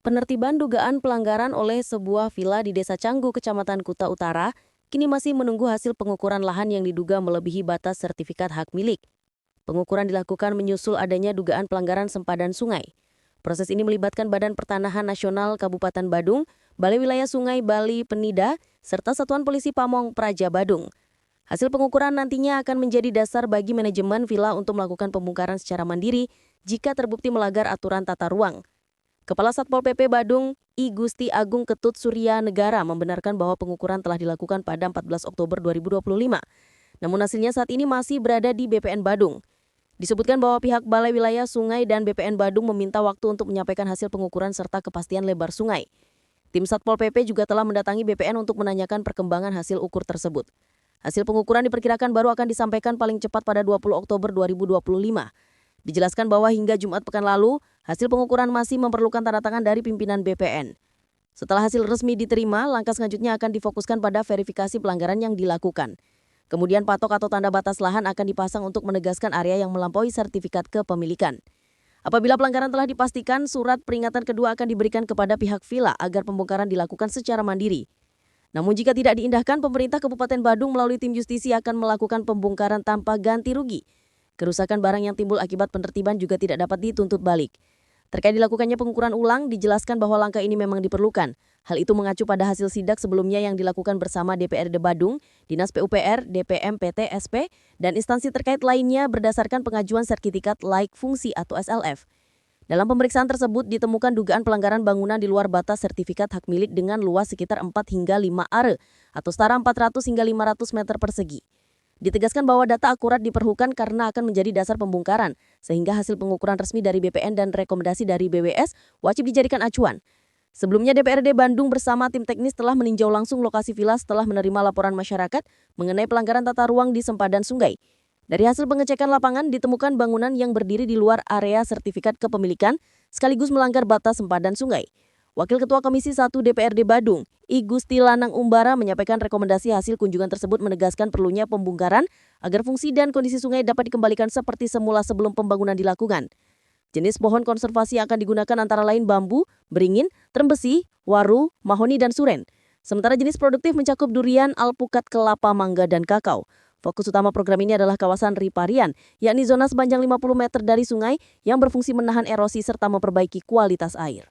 Penertiban dugaan pelanggaran oleh sebuah villa di Desa Canggu, Kecamatan Kuta Utara, kini masih menunggu hasil pengukuran lahan yang diduga melebihi batas sertifikat hak milik. Pengukuran dilakukan menyusul adanya dugaan pelanggaran sempadan sungai. Proses ini melibatkan Badan Pertanahan Nasional Kabupaten Badung, Balai Wilayah Sungai Bali Penida, serta Satuan Polisi Pamong Praja Badung. Hasil pengukuran nantinya akan menjadi dasar bagi manajemen villa untuk melakukan pembongkaran secara mandiri jika terbukti melanggar aturan tata ruang. Kepala Satpol PP Badung, I Gusti Agung Ketut Surya Negara membenarkan bahwa pengukuran telah dilakukan pada 14 Oktober 2025. Namun hasilnya saat ini masih berada di BPN Badung. Disebutkan bahwa pihak Balai Wilayah Sungai dan BPN Badung meminta waktu untuk menyampaikan hasil pengukuran serta kepastian lebar sungai. Tim Satpol PP juga telah mendatangi BPN untuk menanyakan perkembangan hasil ukur tersebut. Hasil pengukuran diperkirakan baru akan disampaikan paling cepat pada 20 Oktober 2025. Dijelaskan bahwa hingga Jumat pekan lalu, hasil pengukuran masih memerlukan tanda tangan dari pimpinan BPN. Setelah hasil resmi diterima, langkah selanjutnya akan difokuskan pada verifikasi pelanggaran yang dilakukan. Kemudian patok atau tanda batas lahan akan dipasang untuk menegaskan area yang melampaui sertifikat kepemilikan. Apabila pelanggaran telah dipastikan, surat peringatan kedua akan diberikan kepada pihak villa agar pembongkaran dilakukan secara mandiri. Namun jika tidak diindahkan, pemerintah Kabupaten Badung melalui tim justisi akan melakukan pembongkaran tanpa ganti rugi. Kerusakan barang yang timbul akibat penertiban juga tidak dapat dituntut balik. Terkait dilakukannya pengukuran ulang, dijelaskan bahwa langkah ini memang diperlukan. Hal itu mengacu pada hasil sidak sebelumnya yang dilakukan bersama DPRD Badung, Dinas PUPR, DPM PT SP, dan instansi terkait lainnya berdasarkan pengajuan sertifikat laik fungsi atau SLF. Dalam pemeriksaan tersebut ditemukan dugaan pelanggaran bangunan di luar batas sertifikat hak milik dengan luas sekitar 4 hingga 5 are atau setara 400 hingga 500 meter persegi. Ditegaskan bahwa data akurat diperlukan karena akan menjadi dasar pembongkaran, sehingga hasil pengukuran resmi dari BPN dan rekomendasi dari BWS wajib dijadikan acuan. Sebelumnya DPRD Bandung bersama tim teknis telah meninjau langsung lokasi villa setelah menerima laporan masyarakat mengenai pelanggaran tata ruang di sempadan sungai. Dari hasil pengecekan lapangan ditemukan bangunan yang berdiri di luar area sertifikat kepemilikan sekaligus melanggar batas sempadan sungai. Wakil Ketua Komisi 1 DPRD Badung, I Gusti Lanang Umbara menyampaikan rekomendasi hasil kunjungan tersebut menegaskan perlunya pembongkaran agar fungsi dan kondisi sungai dapat dikembalikan seperti semula sebelum pembangunan dilakukan. Jenis pohon konservasi yang akan digunakan antara lain bambu, beringin, trembesi, waru, mahoni, dan suren. Sementara jenis produktif mencakup durian, alpukat, kelapa, mangga, dan kakao. Fokus utama program ini adalah kawasan riparian, yakni zona sepanjang 50 meter dari sungai yang berfungsi menahan erosi serta memperbaiki kualitas air.